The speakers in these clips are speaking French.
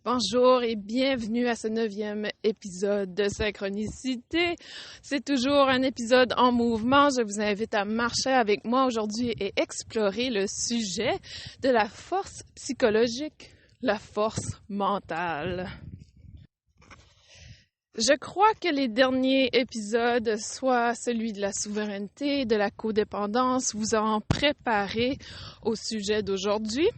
Bonjour et bienvenue à ce 9e épisode de Synchronicité. C'est toujours un épisode en mouvement. Je vous invite à marcher avec moi aujourd'hui et explorer le sujet de la force psychologique, la force mentale. Je crois que les derniers épisodes, soit celui de la souveraineté, de la codépendance, vous ont préparé au sujet d'aujourd'hui.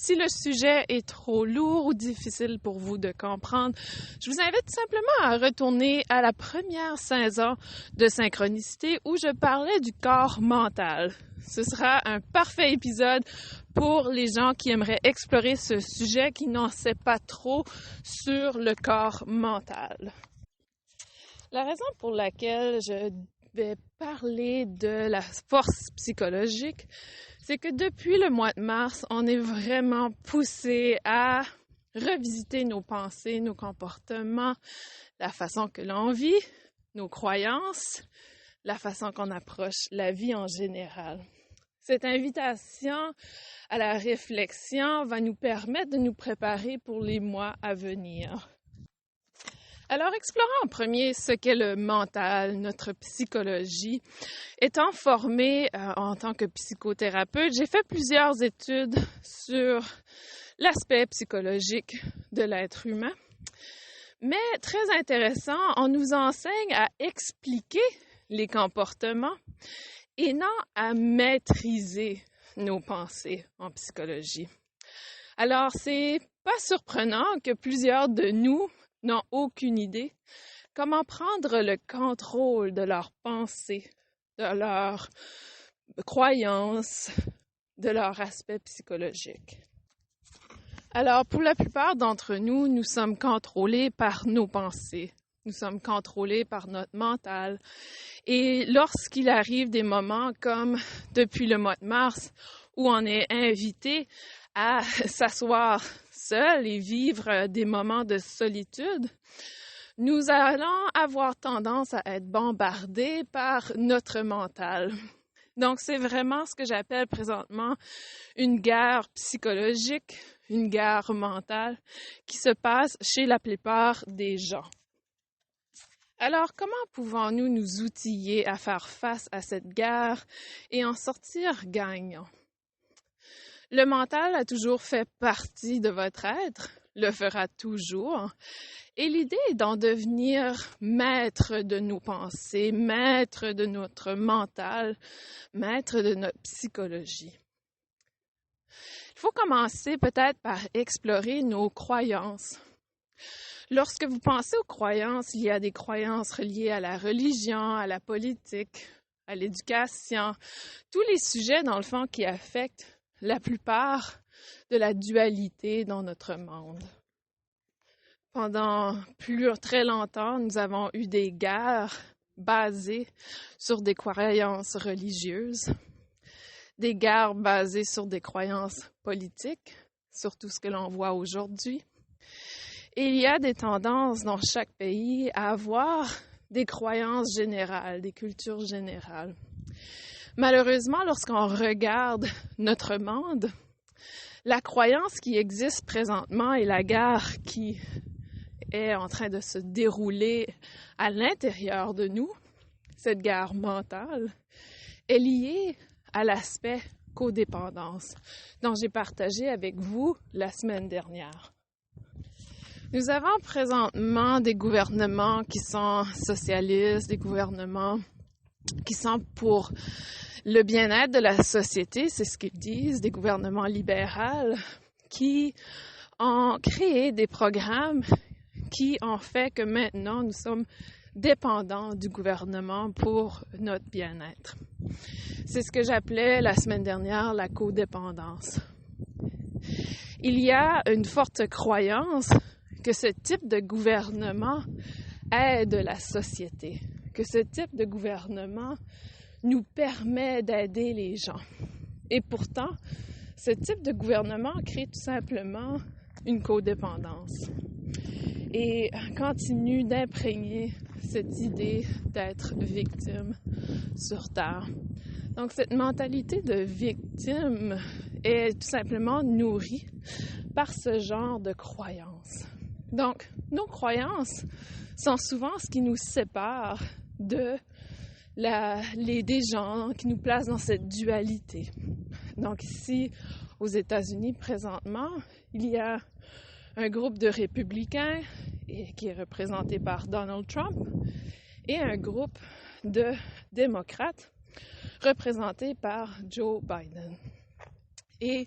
Si le sujet est trop lourd ou difficile pour vous de comprendre, je vous invite simplement à retourner à la première saison de Synchronicité où je parlais du corps mental. Ce sera un parfait épisode pour les gens qui aimeraient explorer ce sujet, qui n'en sait pas trop sur le corps mental. La raison pour laquelle je vais parler de la force psychologique, c'est que depuis le mois de mars, on est vraiment poussé à revisiter nos pensées, nos comportements, la façon que l'on vit, nos croyances, la façon qu'on approche la vie en général. Cette invitation à la réflexion va nous permettre de nous préparer pour les mois à venir. Alors, explorons en premier ce qu'est le mental, notre psychologie. Étant formée en tant que psychothérapeute, j'ai fait plusieurs études sur l'aspect psychologique de l'être humain. Mais très intéressant, on nous enseigne à expliquer les comportements et non à maîtriser nos pensées en psychologie. Alors, c'est pas surprenant que plusieurs de nous n'ont aucune idée comment prendre le contrôle de leurs pensées, de leurs croyances, de leur aspect psychologique. Alors, pour la plupart d'entre nous, nous sommes contrôlés par nos pensées. Nous sommes contrôlés par notre mental. Et lorsqu'il arrive des moments comme depuis le mois de mars, où on est invité à s'asseoir seul et vivre des moments de solitude, nous allons avoir tendance à être bombardés par notre mental. Donc, c'est vraiment ce que j'appelle présentement une guerre psychologique, une guerre mentale qui se passe chez la plupart des gens. Alors, comment pouvons-nous nous outiller à faire face à cette guerre et en sortir gagnants? Le mental a toujours fait partie de votre être, le fera toujours, et l'idée est d'en devenir maître de nos pensées, maître de notre mental, maître de notre psychologie. Il faut commencer peut-être par explorer nos croyances. Lorsque vous pensez aux croyances, il y a des croyances reliées à la religion, à la politique, à l'éducation, tous les sujets dans le fond qui affectent la plupart de la dualité dans notre monde. Pendant très longtemps, nous avons eu des guerres basées sur des croyances religieuses, des guerres basées sur des croyances politiques, sur tout ce que l'on voit aujourd'hui. Et il y a des tendances dans chaque pays à avoir des croyances générales, des cultures générales. Malheureusement, lorsqu'on regarde notre monde, la croyance qui existe présentement et la guerre qui est en train de se dérouler à l'intérieur de nous, cette guerre mentale, est liée à l'aspect codépendance dont j'ai partagé avec vous la semaine dernière. Nous avons présentement des gouvernements qui sont socialistes, des gouvernements qui sont pour le bien-être de la société, c'est ce qu'ils disent, des gouvernements libéraux qui ont créé des programmes qui ont fait que maintenant nous sommes dépendants du gouvernement pour notre bien-être. C'est ce que j'appelais la semaine dernière la codépendance. Il y a une forte croyance que ce type de gouvernement aide la société, que ce type de gouvernement nous permet d'aider les gens. Et pourtant, ce type de gouvernement crée tout simplement une codépendance et continue d'imprégner cette idée d'être victime sur Terre. Donc, cette mentalité de victime est tout simplement nourrie par ce genre de croyances. Donc, nos croyances sont souvent ce qui nous sépare des gens qui nous placent dans cette dualité. Donc ici, aux États-Unis, présentement, il y a un groupe de républicains qui est représenté par Donald Trump et un groupe de démocrates représenté par Joe Biden. Et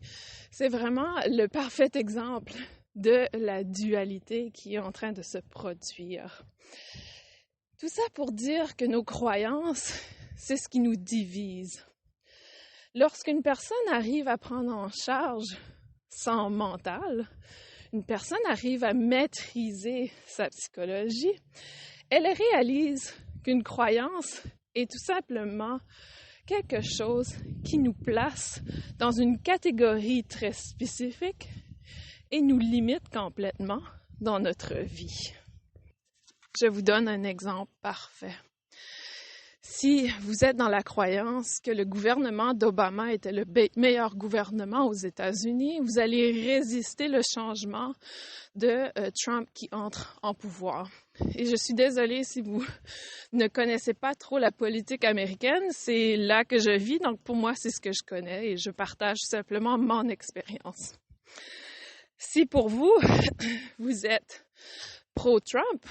c'est vraiment le parfait exemple de la dualité qui est en train de se produire. Tout ça pour dire que nos croyances, c'est ce qui nous divise. Lorsqu'une personne arrive à prendre en charge son mental, une personne arrive à maîtriser sa psychologie, elle réalise qu'une croyance est tout simplement quelque chose qui nous place dans une catégorie très spécifique et nous limite complètement dans notre vie. Je vous donne un exemple parfait. Si vous êtes dans la croyance que le gouvernement d'Obama était le meilleur gouvernement aux États-Unis, vous allez résister le changement de Trump qui entre en pouvoir. Et je suis désolée si vous ne connaissez pas trop la politique américaine, c'est là que je vis, donc pour moi c'est ce que je connais et je partage simplement mon expérience. Si pour vous, vous êtes pro-Trump,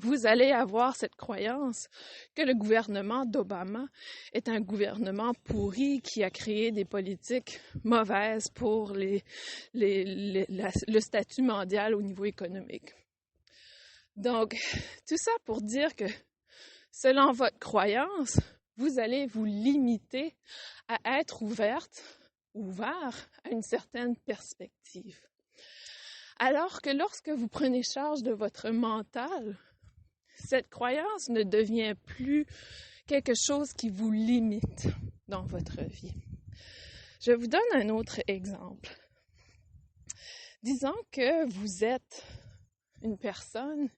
vous allez avoir cette croyance que le gouvernement d'Obama est un gouvernement pourri qui a créé des politiques mauvaises pour le statut mondial au niveau économique. Donc, tout ça pour dire que selon votre croyance, vous allez vous limiter à être ouvert à une certaine perspective. Alors que lorsque vous prenez charge de votre mental, cette croyance ne devient plus quelque chose qui vous limite dans votre vie. Je vous donne un autre exemple. Disons que vous êtes une personne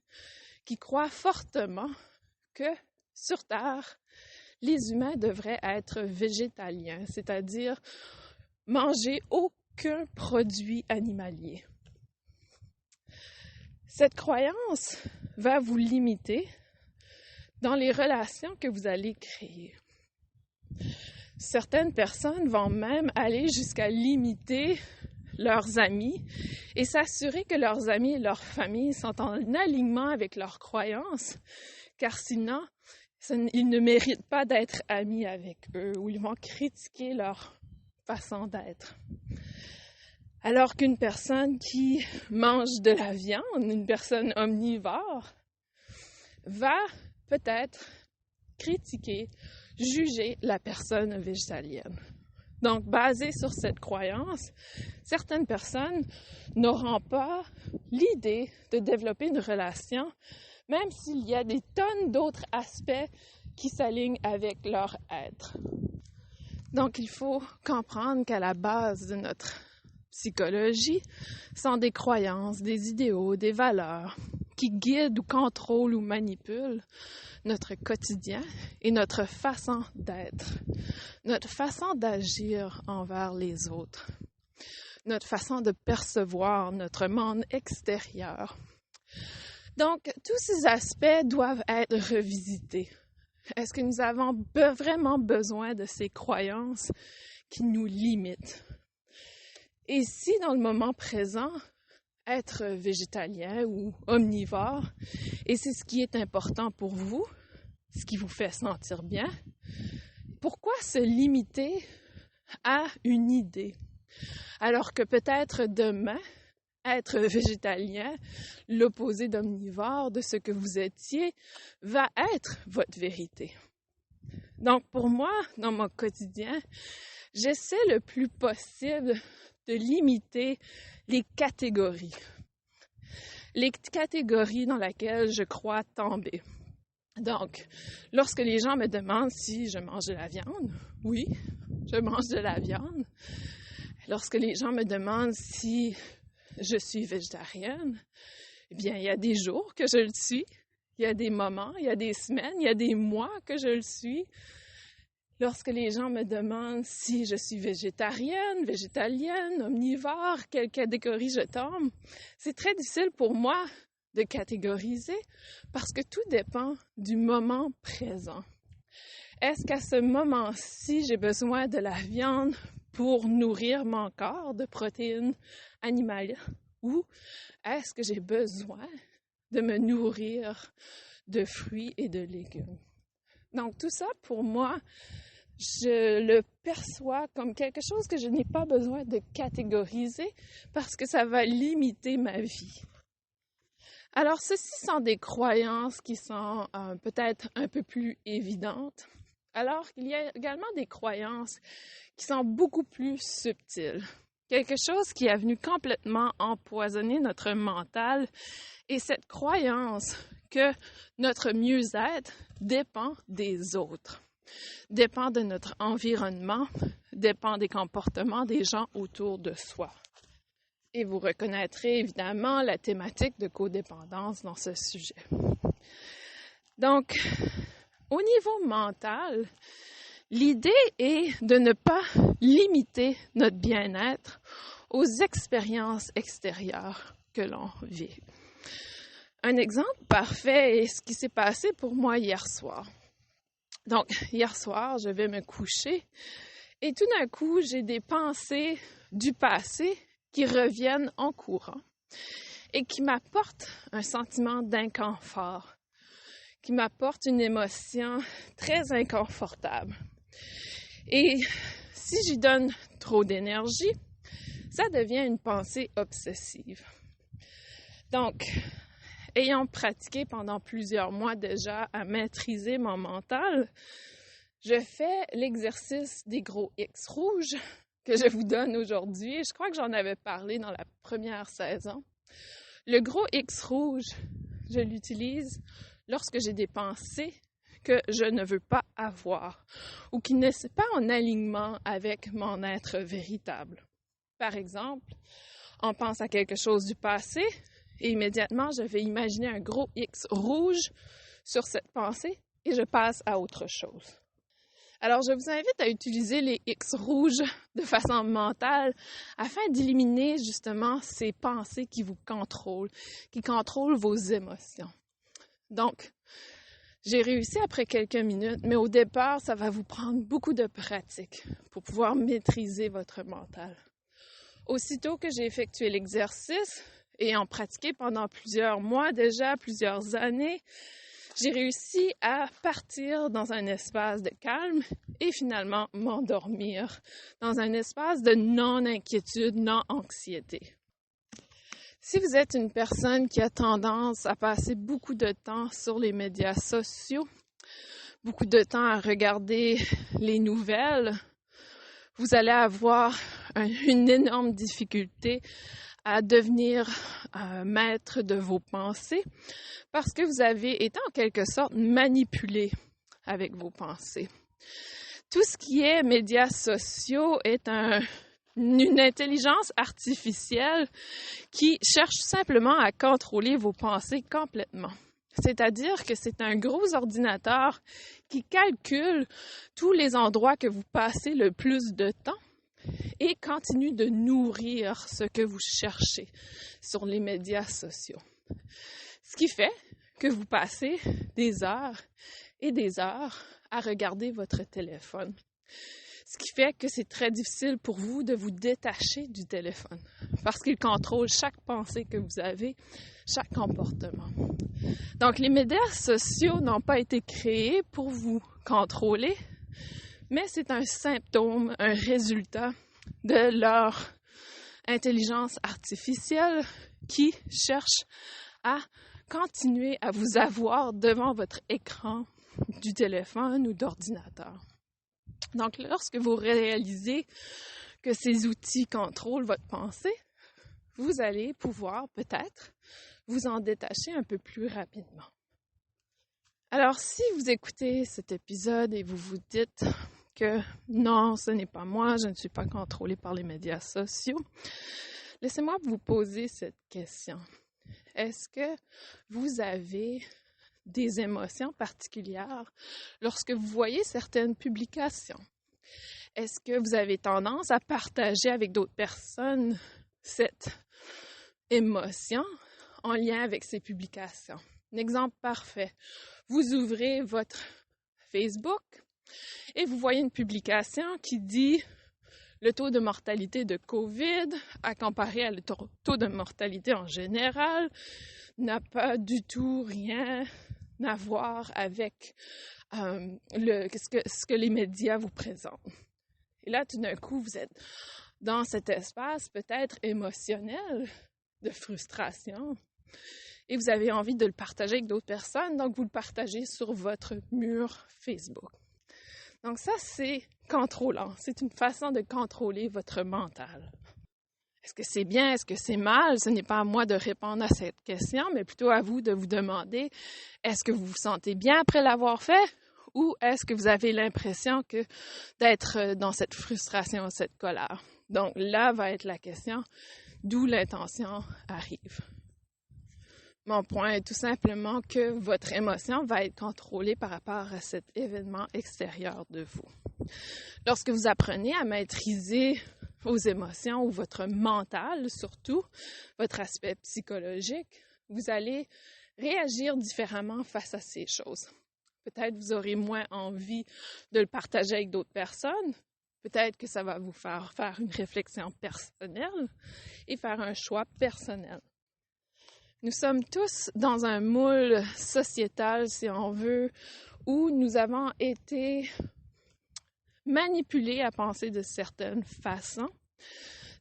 qui croit fortement que sur Terre, les humains devraient être végétaliens, c'est-à-dire manger aucun produit animalier. Cette croyance va vous limiter dans les relations que vous allez créer. Certaines personnes vont même aller jusqu'à limiter leurs amis et s'assurer que leurs amis et leurs familles sont en alignement avec leurs croyances, car sinon, ils ne méritent pas d'être amis avec eux ou ils vont critiquer leur façon d'être. Alors qu'une personne qui mange de la viande, une personne omnivore, va peut-être critiquer, juger la personne végétalienne. Donc, basé sur cette croyance, certaines personnes n'auront pas l'idée de développer une relation, même s'il y a des tonnes d'autres aspects qui s'alignent avec leur être. Donc, il faut comprendre qu'à la base de notre psychologie sont des croyances, des idéaux, des valeurs qui guident ou contrôlent ou manipulent notre quotidien et notre façon d'être, notre façon d'agir envers les autres, notre façon de percevoir notre monde extérieur. Donc, tous ces aspects doivent être revisités. Est-ce que nous avons vraiment besoin de ces croyances qui nous limitent? Et si, dans le moment présent, être végétalien ou omnivore, et c'est ce qui est important pour vous, ce qui vous fait sentir bien, pourquoi se limiter à une idée? Alors que peut-être demain, être végétalien, l'opposé d'omnivore, de ce que vous étiez, va être votre vérité. Donc pour moi, dans mon quotidien, j'essaie le plus possible de limiter les catégories dans lesquelles je crois tomber. Donc, lorsque les gens me demandent si je mange de la viande, oui, je mange de la viande. Lorsque les gens me demandent si je suis végétarienne, eh bien, il y a des jours que je le suis, il y a des moments, il y a des semaines, il y a des mois que je le suis. lorsque les gens me demandent si je suis végétarienne, végétalienne, omnivore, quelle catégorie je tombe, c'est très difficile pour moi de catégoriser parce que tout dépend du moment présent. Est-ce qu'à ce moment-ci, j'ai besoin de la viande pour nourrir mon corps de protéines animales ou est-ce que j'ai besoin de me nourrir de fruits et de légumes? Donc tout ça, pour moi, je le perçois comme quelque chose que je n'ai pas besoin de catégoriser parce que ça va limiter ma vie. Alors, ceci sont des croyances qui sont peut-être un peu plus évidentes, alors qu'il y a également des croyances qui sont beaucoup plus subtiles. Quelque chose qui est venu complètement empoisonner notre mental et cette croyance que notre mieux-être dépend des autres, dépend de notre environnement, dépend des comportements des gens autour de soi. Et vous reconnaîtrez évidemment la thématique de codépendance dans ce sujet. Donc, au niveau mental, l'idée est de ne pas limiter notre bien-être aux expériences extérieures que l'on vit. Un exemple parfait est ce qui s'est passé pour moi hier soir. Donc, hier soir, je vais me coucher et tout d'un coup, j'ai des pensées du passé qui reviennent en courant et qui m'apportent un sentiment d'inconfort, qui m'apportent une émotion très inconfortable. Et si j'y donne trop d'énergie, ça devient une pensée obsessive. Donc, ayant pratiqué pendant plusieurs mois déjà à maîtriser mon mental, je fais l'exercice des gros X rouges que je vous donne aujourd'hui. Je crois que j'en avais parlé dans la première saison. Le gros X rouge, je l'utilise lorsque j'ai des pensées que je ne veux pas avoir ou qui ne sont pas en alignement avec mon être véritable. Par exemple, on pense à quelque chose du passé et immédiatement, je vais imaginer un gros X rouge sur cette pensée et je passe à autre chose. Alors, je vous invite à utiliser les X rouges de façon mentale afin d'éliminer justement ces pensées qui vous contrôlent, qui contrôlent vos émotions. Donc, j'ai réussi après quelques minutes, mais au départ, ça va vous prendre beaucoup de pratique pour pouvoir maîtriser votre mental. Aussitôt que j'ai effectué l'exercice et en pratiqué pendant plusieurs mois déjà, plusieurs années, j'ai réussi à partir dans un espace de calme et finalement m'endormir dans un espace de non-inquiétude, non-anxiété. Si vous êtes une personne qui a tendance à passer beaucoup de temps sur les médias sociaux, beaucoup de temps à regarder les nouvelles, vous allez avoir une énorme difficulté à devenir maître de vos pensées parce que vous avez été en quelque sorte manipulé avec vos pensées. Tout ce qui est médias sociaux est une intelligence artificielle qui cherche simplement à contrôler vos pensées complètement. C'est-à-dire que c'est un gros ordinateur qui calcule tous les endroits que vous passez le plus de temps et continue de nourrir ce que vous cherchez sur les médias sociaux. Ce qui fait que vous passez des heures et des heures à regarder votre téléphone. Ce qui fait que c'est très difficile pour vous de vous détacher du téléphone parce qu'il contrôle chaque pensée que vous avez, chaque comportement. Donc, les médias sociaux n'ont pas été créés pour vous contrôler, mais c'est un symptôme, un résultat de leur intelligence artificielle qui cherche à continuer à vous avoir devant votre écran du téléphone ou d'ordinateur. Donc, lorsque vous réalisez que ces outils contrôlent votre pensée, vous allez pouvoir peut-être vous en détacher un peu plus rapidement. Alors, si vous écoutez cet épisode et vous vous dites que non, ce n'est pas moi, je ne suis pas contrôlée par les médias sociaux, laissez-moi vous poser cette question. Est-ce que vous avez des émotions particulières lorsque vous voyez certaines publications? Est-ce que vous avez tendance à partager avec d'autres personnes cette émotion en lien avec ces publications? Un exemple parfait. Vous ouvrez votre Facebook et vous voyez une publication qui dit le taux de mortalité de COVID à comparer à le taux de mortalité en général n'a pas du tout rien à voir avec ce que les médias vous présentent. Et là, tout d'un coup, vous êtes dans cet espace peut-être émotionnel de frustration et vous avez envie de le partager avec d'autres personnes, donc vous le partagez sur votre mur Facebook. Donc ça, c'est contrôlant. C'est une façon de contrôler votre mental. Est-ce que c'est bien? Est-ce que c'est mal? Ce n'est pas à moi de répondre à cette question, mais plutôt à vous de vous demander, est-ce que vous vous sentez bien après l'avoir fait? Ou est-ce que vous avez l'impression d'être dans cette frustration, cette colère? Donc là va être la question, d'où l'intention arrive. Mon point est tout simplement que votre émotion va être contrôlée par rapport à cet événement extérieur de vous. Lorsque vous apprenez à maîtriser vos émotions ou votre mental surtout, votre aspect psychologique, vous allez réagir différemment face à ces choses. Peut-être vous aurez moins envie de le partager avec d'autres personnes. Peut-être que ça va vous faire une réflexion personnelle et faire un choix personnel. Nous sommes tous dans un moule sociétal, si on veut, où nous avons été manipulés à penser de certaines façons,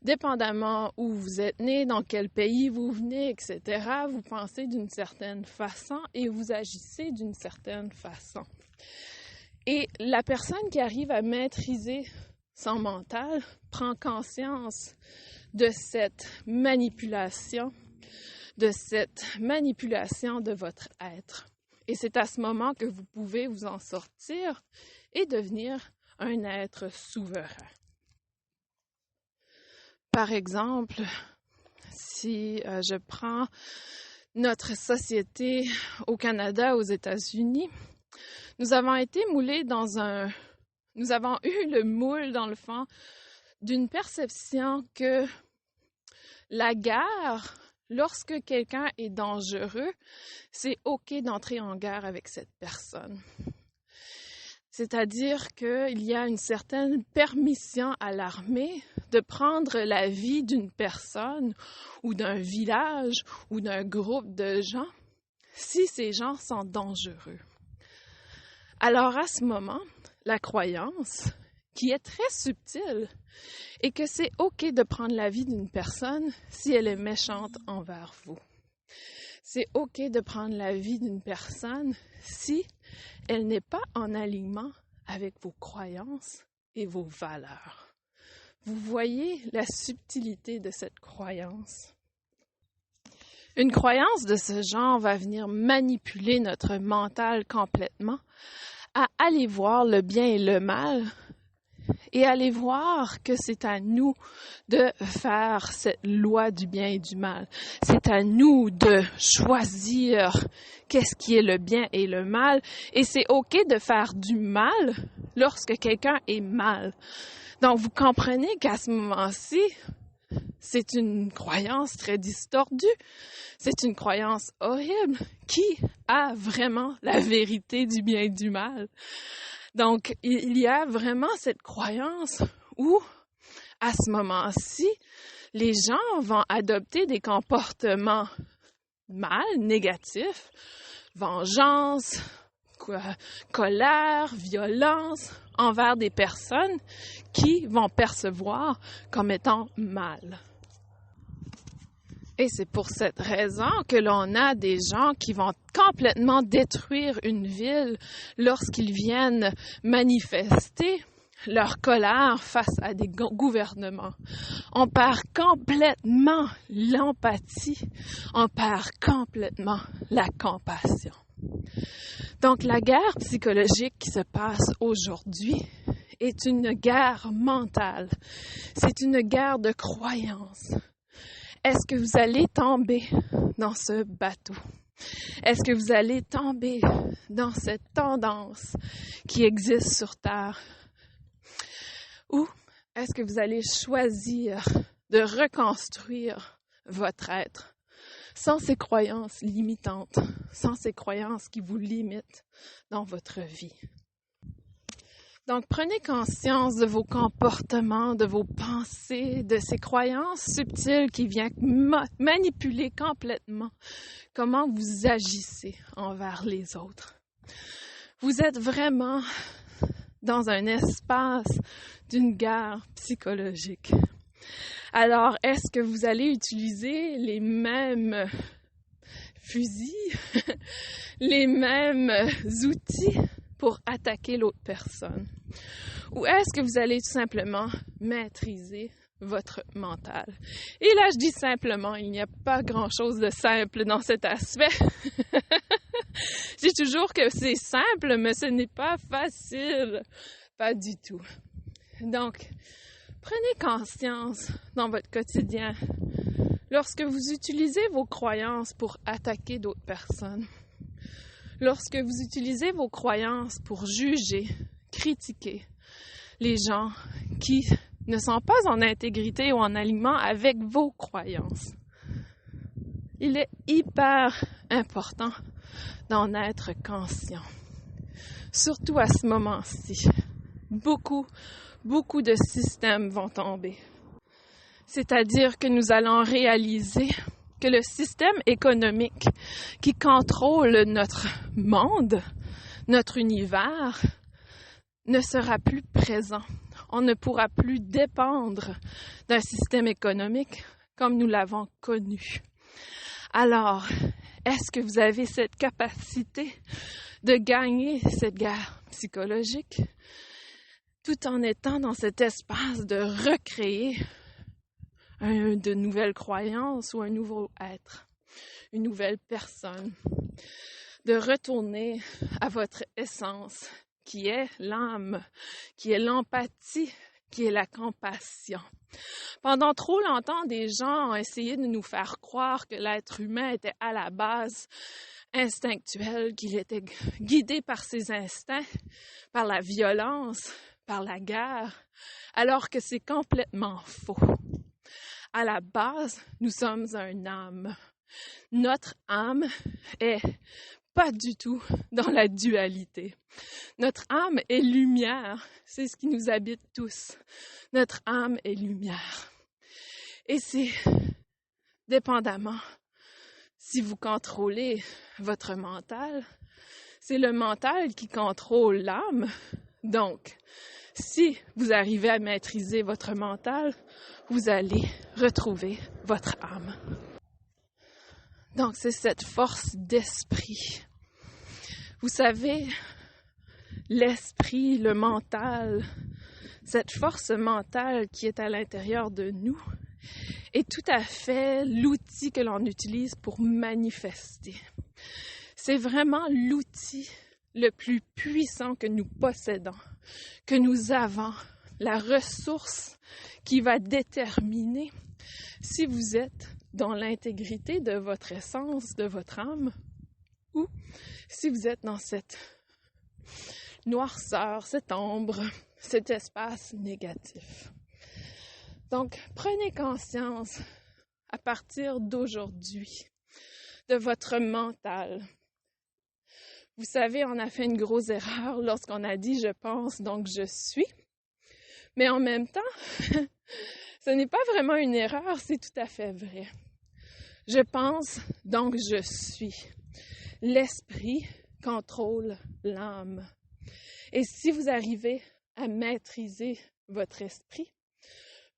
dépendamment où vous êtes né, dans quel pays vous venez, etc. Vous pensez d'une certaine façon et vous agissez d'une certaine façon. Et la personne qui arrive à maîtriser son mental prend conscience de cette manipulation de votre être. Et c'est à ce moment que vous pouvez vous en sortir et devenir un être souverain. Par exemple, si je prends notre société au Canada, aux États-Unis, nous avons été moulés nous avons eu le moule, dans le fond, d'une perception que la guerre, lorsque quelqu'un est dangereux, c'est OK d'entrer en guerre avec cette personne. C'est-à-dire qu'il y a une certaine permission à l'armée de prendre la vie d'une personne ou d'un village ou d'un groupe de gens si ces gens sont dangereux. Alors à ce moment, la croyance, qui est très subtile, est que c'est OK de prendre la vie d'une personne si elle est méchante envers vous. C'est OK de prendre la vie d'une personne si elle n'est pas en alignement avec vos croyances et vos valeurs. Vous voyez la subtilité de cette croyance. Une croyance de ce genre va venir manipuler notre mental complètement à aller voir le bien et le mal et aller voir que c'est à nous de faire cette loi du bien et du mal. C'est à nous de choisir qu'est-ce qui est le bien et le mal. Et c'est OK de faire du mal lorsque quelqu'un est mal. Donc, vous comprenez qu'à ce moment-ci, c'est une croyance très distordue. C'est une croyance horrible. Qui a vraiment la vérité du bien et du mal? Donc, il y a vraiment cette croyance où, à ce moment-ci, les gens vont adopter des comportements mal, négatifs, vengeance, colère, violence envers des personnes qui vont percevoir comme étant mal. Et c'est pour cette raison que l'on a des gens qui vont complètement détruire une ville lorsqu'ils viennent manifester leur colère face à des gouvernements. On perd complètement l'empathie, on perd complètement la compassion. Donc la guerre psychologique qui se passe aujourd'hui est une guerre mentale. C'est une guerre de croyances. Est-ce que vous allez tomber dans ce bateau? Est-ce que vous allez tomber dans cette tendance qui existe sur Terre? Ou est-ce que vous allez choisir de reconstruire votre être sans ces croyances limitantes, sans ces croyances qui vous limitent dans votre vie? Donc, prenez conscience de vos comportements, de vos pensées, de ces croyances subtiles qui viennent manipuler complètement comment vous agissez envers les autres. Vous êtes vraiment dans un espace d'une guerre psychologique. Alors, est-ce que vous allez utiliser les mêmes fusils, les mêmes outils pour attaquer l'autre personne? Ou est-ce que vous allez tout simplement maîtriser votre mental? Et là, je dis simplement, il n'y a pas grand-chose de simple dans cet aspect. Je dis toujours que c'est simple, mais ce n'est pas facile. Pas du tout. Donc, prenez conscience dans votre quotidien lorsque vous utilisez vos croyances pour attaquer d'autres personnes. Lorsque vous utilisez vos croyances pour juger, critiquer les gens qui ne sont pas en intégrité ou en alignement avec vos croyances. Il est hyper important d'en être conscient. Surtout à ce moment-ci. Beaucoup de systèmes vont tomber. C'est-à-dire que nous allons réaliser que le système économique qui contrôle notre monde, notre univers, ne sera plus présent. On ne pourra plus dépendre d'un système économique comme nous l'avons connu. Alors, est-ce que vous avez cette capacité de gagner cette guerre psychologique tout en étant dans cet espace de recréer de nouvelles croyances ou un nouveau être, une nouvelle personne, de retourner à votre essence qui est l'âme, qui est l'empathie, qui est la compassion. Pendant trop longtemps, des gens ont essayé de nous faire croire que l'être humain était à la base instinctuel, qu'il était guidé par ses instincts, par la violence, par la guerre, alors que c'est complètement faux. À la base, nous sommes un âme. Notre âme est pas du tout dans la dualité. Notre âme est lumière. C'est ce qui nous habite tous. Notre âme est lumière. Et c'est dépendamment si vous contrôlez votre mental, c'est le mental qui contrôle l'âme. Donc, si vous arrivez à maîtriser votre mental, vous allez retrouver votre âme. Donc, c'est cette force d'esprit. Vous savez, l'esprit, le mental, cette force mentale qui est à l'intérieur de nous est tout à fait l'outil que l'on utilise pour manifester. C'est vraiment l'outil le plus puissant que nous possédons, que nous avons, la ressource qui va déterminer si vous êtes dans l'intégrité de votre essence, de votre âme, ou si vous êtes dans cette noirceur, cette ombre, cet espace négatif. Donc, prenez conscience à partir d'aujourd'hui de votre mental. Vous savez, on a fait une grosse erreur lorsqu'on a dit « je pense, donc je suis ». Mais en même temps, ce n'est pas vraiment une erreur, c'est tout à fait vrai. Je pense, donc je suis. L'esprit contrôle l'âme. Et si vous arrivez à maîtriser votre esprit,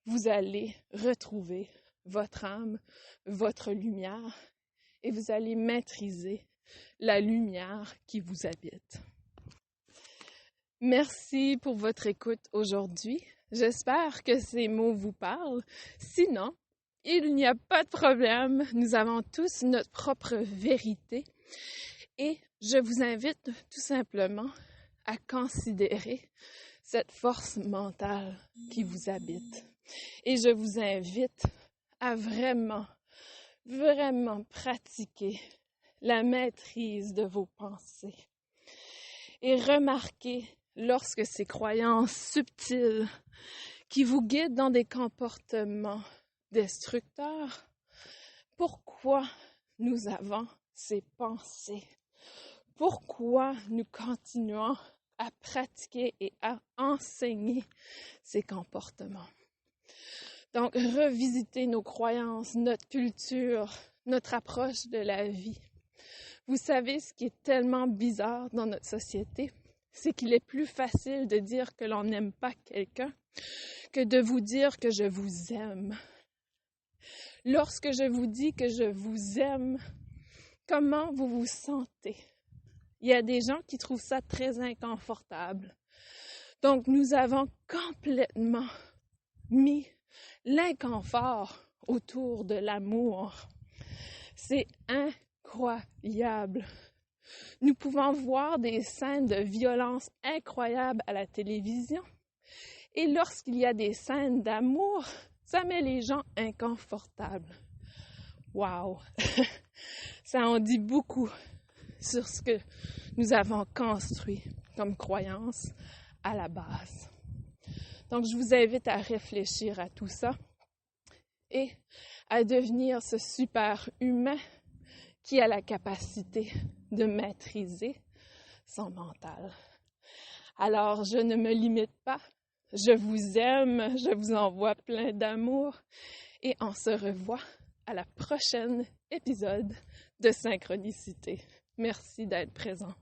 vous allez retrouver votre âme, votre lumière, et vous allez maîtriser la lumière qui vous habite. Merci pour votre écoute aujourd'hui. J'espère que ces mots vous parlent. Sinon, il n'y a pas de problème. Nous avons tous notre propre vérité. Et je vous invite tout simplement à considérer cette force mentale qui vous habite. Et je vous invite à vraiment pratiquer la maîtrise de vos pensées. Et remarquez, lorsque ces croyances subtiles qui vous guident dans des comportements destructeurs, pourquoi nous avons ces pensées? Pourquoi nous continuons à pratiquer et à enseigner ces comportements? Donc, revisiter nos croyances, notre culture, notre approche de la vie. Vous savez, ce qui est tellement bizarre dans notre société, c'est qu'il est plus facile de dire que l'on n'aime pas quelqu'un que de vous dire que je vous aime. Lorsque je vous dis que je vous aime, comment vous vous sentez? Il y a des gens qui trouvent ça très inconfortable. Donc, nous avons complètement mis l'inconfort autour de l'amour. C'est incroyable. Nous pouvons voir des scènes de violence incroyables à la télévision. Et lorsqu'il y a des scènes d'amour, ça met les gens inconfortables. Wow! Ça en dit beaucoup sur ce que nous avons construit comme croyance à la base. Donc, je vous invite à réfléchir à tout ça et à devenir ce super humain qui a la capacité de maîtriser son mental. Alors, je ne me limite pas. Je vous aime, je vous envoie plein d'amour et on se revoit à la prochaine épisode de Synchronicité. Merci d'être présent.